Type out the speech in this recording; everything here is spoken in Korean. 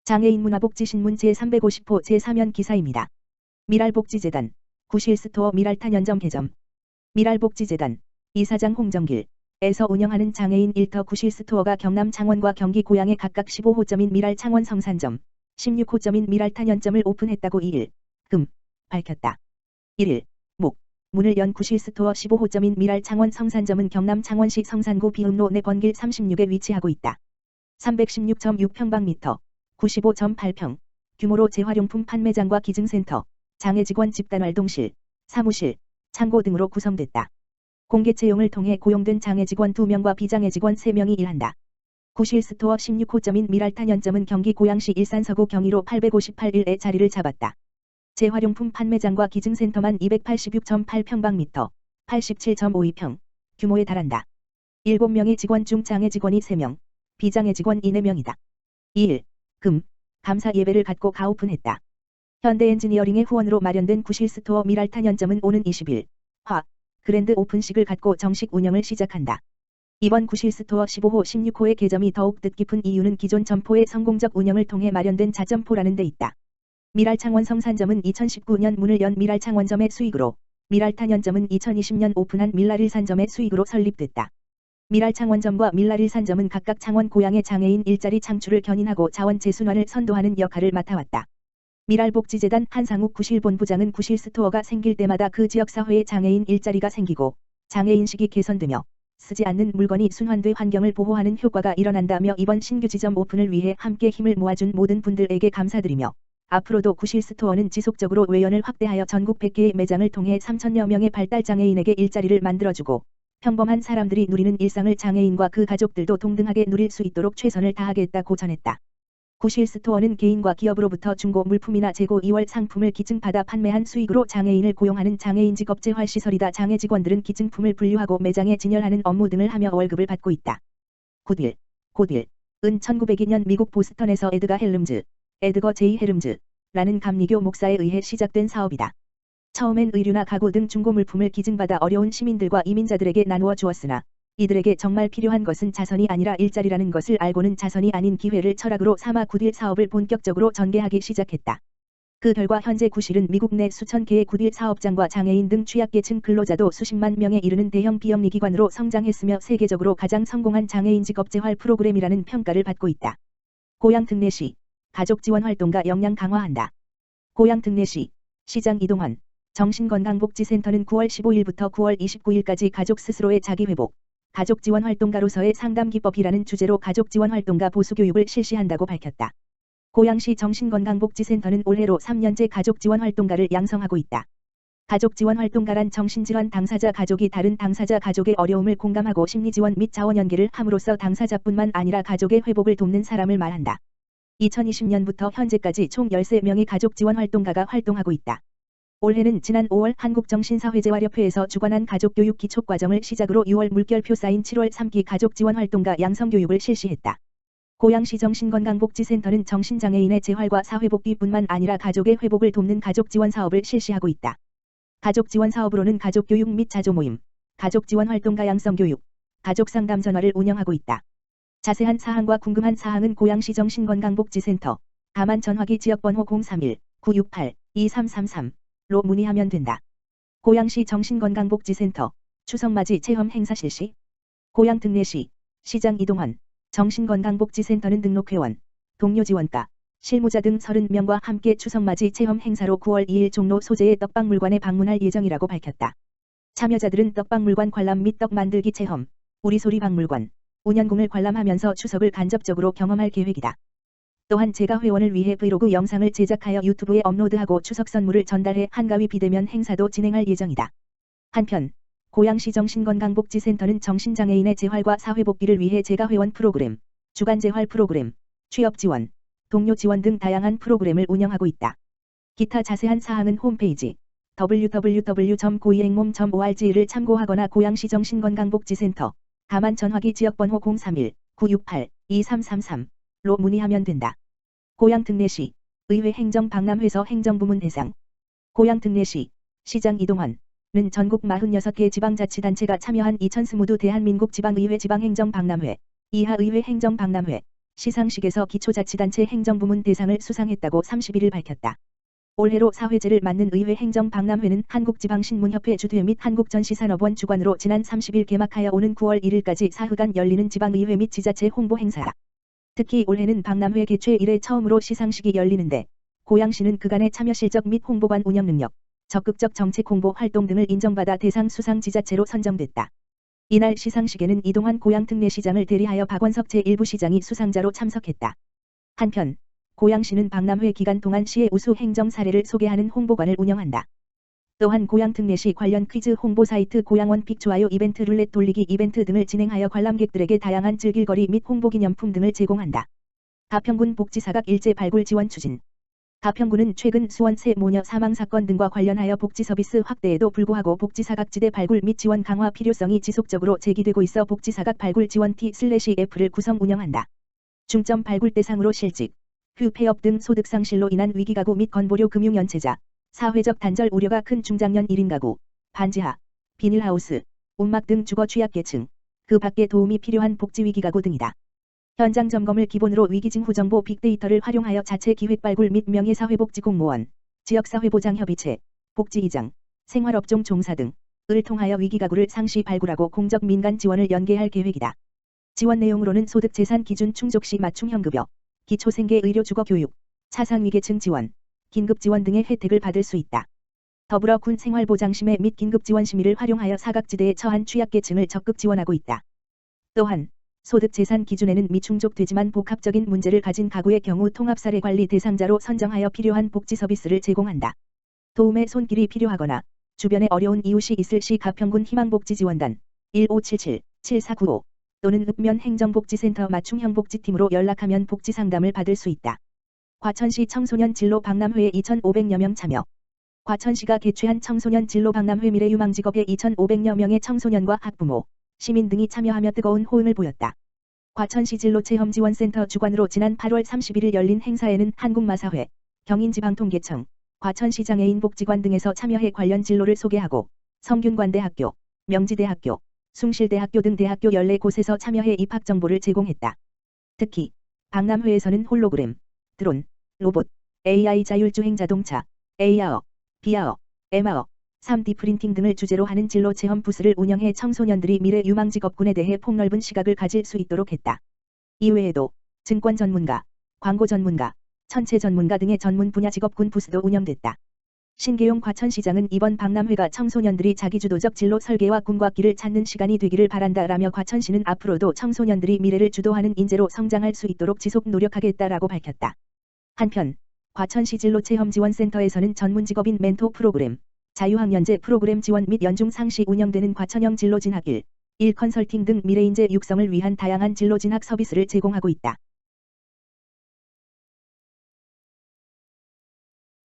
장애인 문화복지신문 제350호 제3연 기사입니다. 미랄복지재단, 구실스토어 미랄탄연점 개점. 미랄복지재단, 이사장 홍정길에서 운영하는 장애인 일터 구실스토어가 경남 창원과 경기 고양에 각각 15호점인 미랄 창원 성산점, 16호점인 미랄탄연점을 오픈했다고 2일, 금, 밝혔다. 1일, 목, 문을 연 구실스토어 15호점인 미랄 창원 성산점은 경남 창원시 성산구 비읍로 내 번길 36에 위치하고 있다. 316.6평방미터, 95.8평, 규모로 재활용품 판매장과 기증센터, 장애직원 집단활동실, 사무실, 창고 등으로 구성됐다. 공개 채용을 통해 고용된 장애직원 2명과 비장애직원 3명이 일한다. 구실스토어 16호점인 미랄탄연점은 경기 고양시 일산서구 경의로 858일에 자리를 잡았다. 재활용품 판매장과 기증센터만 286.8평방미터, 87.52평, 규모에 달한다. 7명의 직원 중 장애직원이 3명, 비장애직원 4명이다. 2일, 금, 감사 예배를 갖고 가오픈했다. 현대엔지니어링의 후원으로 마련된 구실스토어 미랄탄연점은 오는 20일, 화, 그랜드 오픈식을 갖고 정식 운영을 시작한다. 이번 구실스토어 15호 16호의 개점이 더욱 뜻깊은 이유는 기존 점포의 성공적 운영을 통해 마련된 자점포라는 데 있다. 미랄창원 성산점은 2019년 문을 연 미랄창원점의 수익으로, 미랄탄연점은 2020년 오픈한 밀라릴산점의 수익으로 설립됐다. 미랄창원점과 밀라릴산점은 각각 창원 고양의 장애인 일자리 창출을 견인하고 자원 재순환을 선도하는 역할을 맡아왔다. 미랄복지재단 한상욱 구실본부장은 구실스토어가 생길 때마다 그 지역사회에 장애인 일자리가 생기고 장애인식이 개선되며 쓰지 않는 물건이 순환돼 환경을 보호하는 효과가 일어난다며 이번 신규 지점 오픈을 위해 함께 힘을 모아준 모든 분들에게 감사드리며 앞으로도 구실스토어는 지속적으로 외연을 확대하여 전국 100개의 매장을 통해 3,000여 명의 발달장애인에게 일자리를 만들어주고 평범한 사람들이 누리는 일상을 장애인과 그 가족들도 동등하게 누릴 수 있도록 최선을 다하겠다고 전했다. 구실스토어는 개인과 기업으로부터 중고 물품이나 재고 2월 상품을 기증받아 판매한 수익으로 장애인을 고용하는 장애인직업재활시설이다. 장애 직원들은 기증품을 분류하고 매장에 진열하는 업무 등을 하며 월급을 받고 있다. 굿윌, 은 1902년 미국 보스턴에서 에드거 제이 헬름즈라는 감리교 목사에 의해 시작된 사업이다. 처음엔 의류나 가구 등 중고 물품을 기증받아 어려운 시민들과 이민자들에게 나누어 주었으나 이들에게 정말 필요한 것은 자선이 아니라 일자리라는 것을 알고는 자선이 아닌 기회를 철학으로 삼아 굿윌 사업을 본격적으로 전개하기 시작했다. 그 결과 현재 굿윌은 미국 내 수천 개의 굿윌 사업장과 장애인 등 취약계층 근로자도 수십만 명에 이르는 대형 비영리기관으로 성장했으며 세계적으로 가장 성공한 장애인 직업재활 프로그램이라는 평가를 받고 있다. 고양 특례시, 가족지원활동가 역량 강화한다. 고양 특례시, 시장 이동환, 정신건강복지센터는 9월 15일부터 9월 29일까지 가족 스스로의 자기회복, 가족지원활동가로서의 상담기법이라는 주제로 가족지원활동가 보수교육을 실시한다고 밝혔다. 고양시 정신건강복지센터는 올해로 3년째 가족지원활동가를 양성하고 있다. 가족지원활동가란 정신질환 당사자 가족이 다른 당사자 가족의 어려움을 공감하고 심리지원 및 자원연계를 함으로써 당사자뿐만 아니라 가족의 회복을 돕는 사람을 말한다. 2020년부터 현재까지 총 13명의 가족지원활동가가 활동하고 있다. 올해는 지난 5월 한국정신사회재활협회에서 주관한 가족교육 기초과정을 시작으로 6월 물결표 쌓인 7월 3기 가족지원활동가 양성교육을 실시했다. 고양시 정신건강복지센터는 정신장애인의 재활과 사회복귀뿐만 아니라 가족의 회복을 돕는 가족지원사업을 실시하고 있다. 가족지원사업으로는 가족교육 및 자조모임, 가족지원활동가 양성교육, 가족상담전화를 운영하고 있다. 자세한 사항과 궁금한 사항은 고양시 정신건강복지센터, 다만 전화기 지역번호 031-968-2333 로 문의하면 된다. 고양시 정신건강복지센터, 추석맞이 체험 행사 실시. 고양 특례시, 시장 이동환, 정신건강복지센터는 등록회원, 동료지원가, 실무자 등 30명과 함께 추석맞이 체험 행사로 9월 2일 종로 소재의 떡박물관에 방문할 예정이라고 밝혔다. 참여자들은 떡박물관 관람 및 떡 만들기 체험, 우리소리 박물관, 운현궁을 관람하면서 추석을 간접적으로 경험할 계획이다. 또한 제가 회원을 위해 브이로그 영상을 제작하여 유튜브에 업로드하고 추석 선물을 전달해 한가위 비대면 행사도 진행할 예정이다. 한편 고양시 정신건강복지센터는 정신장애인의 재활과 사회복귀를 위해 제가 회원 프로그램, 주간재활 프로그램, 취업지원, 동료지원 등 다양한 프로그램을 운영하고 있다. 기타 자세한 사항은 홈페이지 www.고이행몸.org를 참고하거나 고양시 정신건강복지센터, 다만 전화기 지역번호 031-968-2333 로 문의하면 된다. 고양 특례시, 의회 행정박람회서 행정부문 대상. 고양 특례시, 시장 이동환, 는 전국 46개 지방자치단체가 참여한 2022 대한민국 지방의회 지방행정박람회, 이하의회 행정박람회, 시상식에서 기초자치단체 행정부문 대상을 수상했다고 31일 밝혔다. 올해로 4회째를 맞는 의회 행정 박람회는 한국지방신문협회 주도회 및 한국전시산업원 주관으로 지난 30일 개막하여 오는 9월 1일까지 4흘간 열리는 지방의회 및 지자체 홍보 행사다. 특히 올해는 박람회 개최 이래 처음으로 시상식이 열리는데 고양시는 그간의 참여 실적 및 홍보관 운영 능력, 적극적 정책 홍보 활동 등을 인정받아 대상 수상 지자체로 선정됐다. 이날 시상식에는 이동환 고양특례시장을 대리하여 박원석 제1부 시장이 수상자로 참석했다. 한편 고양시는 박람회 기간 동안 시의 우수 행정 사례를 소개하는 홍보관을 운영한다. 또한 고양특례시 관련 퀴즈 홍보 사이트 고양원픽 좋아요 이벤트 룰렛 돌리기 이벤트 등을 진행하여 관람객들에게 다양한 즐길거리 및 홍보 기념품 등을 제공한다. 가평군 복지사각 일제 발굴 지원 추진. 가평군은 최근 수원세 모녀 사망 사건 등과 관련하여 복지 서비스 확대에도 불구하고 복지사각지대 발굴 및 지원 강화 필요성이 지속적으로 제기되고 있어 복지사각 발굴 지원 T/F를 구성 운영한다. 중점 발굴 대상으로 실직, 폐업 등 소득 상실로 인한 위기가구 및 건보료 금융연체자, 사회적 단절 우려가 큰 중장년 1인 가구, 반지하, 비닐하우스, 움막 등 주거 취약계층, 그 밖에 도움이 필요한 복지위기가구 등이다. 현장 점검을 기본으로 위기징후 정보 빅데이터를 활용하여 자체 기획 발굴 및 명예사회복지공무원, 지역사회보장협의체, 복지이장, 생활업종 종사 등을 통하여 위기가구를 상시 발굴하고 공적 민간 지원을 연계할 계획이다. 지원 내용으로는 소득재산 기준 충족 시 맞춤형급여, 기초생계 의료 주거 교육, 차상위계층 지원, 긴급지원 등의 혜택을 받을 수 있다. 더불어 군 생활보장심의 및 긴급지원심의를 활용하여 사각지대에 처한 취약계층을 적극 지원하고 있다. 또한 소득재산 기준에는 미충족되지만 복합적인 문제를 가진 가구의 경우 통합사례관리 대상자로 선정하여 필요한 복지 서비스를 제공한다. 도움의 손길이 필요하거나 주변에 어려운 이웃이 있을 시 가평군 희망복지지원단 1577-7495 또는 읍면 행정복지센터 맞춤형 복지팀으로 연락하면 복지상담을 받을 수 있다. 과천시 청소년 진로 박람회에 2,500여 명 참여. 과천시가 개최한 청소년 진로 박람회 미래유망직업에 2,500여 명의 청소년과 학부모, 시민 등이 참여하며 뜨거운 호응을 보였다. 과천시 진로체험지원센터 주관으로 지난 8월 31일 열린 행사에는 한국마사회, 경인지방통계청, 과천시장애인복지관 등에서 참여해 관련 진로를 소개하고 성균관대학교, 명지대학교, 숭실대학교 등 대학교 14곳에서 참여해 입학 정보를 제공했다. 특히 박람회에서는 홀로그램, 드론, 로봇, AI 자율주행 자동차, AR, BR, MR, 3D 프린팅 등을 주제로 하는 진로 체험 부스를 운영해 청소년들이 미래 유망직업군에 대해 폭넓은 시각을 가질 수 있도록 했다. 이외에도 증권 전문가, 광고 전문가, 천체 전문가 등의 전문 분야 직업군 부스도 운영됐다. 신계용 과천시장은 이번 박람회가 청소년들이 자기주도적 진로 설계와 꿈과 길을 찾는 시간이 되기를 바란다라며 과천시는 앞으로도 청소년들이 미래를 주도하는 인재로 성장할 수 있도록 지속 노력하겠다라고 밝혔다. 한편 과천시 진로체험지원센터에서는 전문직업인 멘토 프로그램, 자유학년제 프로그램 지원 및 연중 상시 운영되는 과천형 진로진학 1 컨설팅 등 미래인재 육성을 위한 다양한 진로진학 서비스를 제공하고 있다.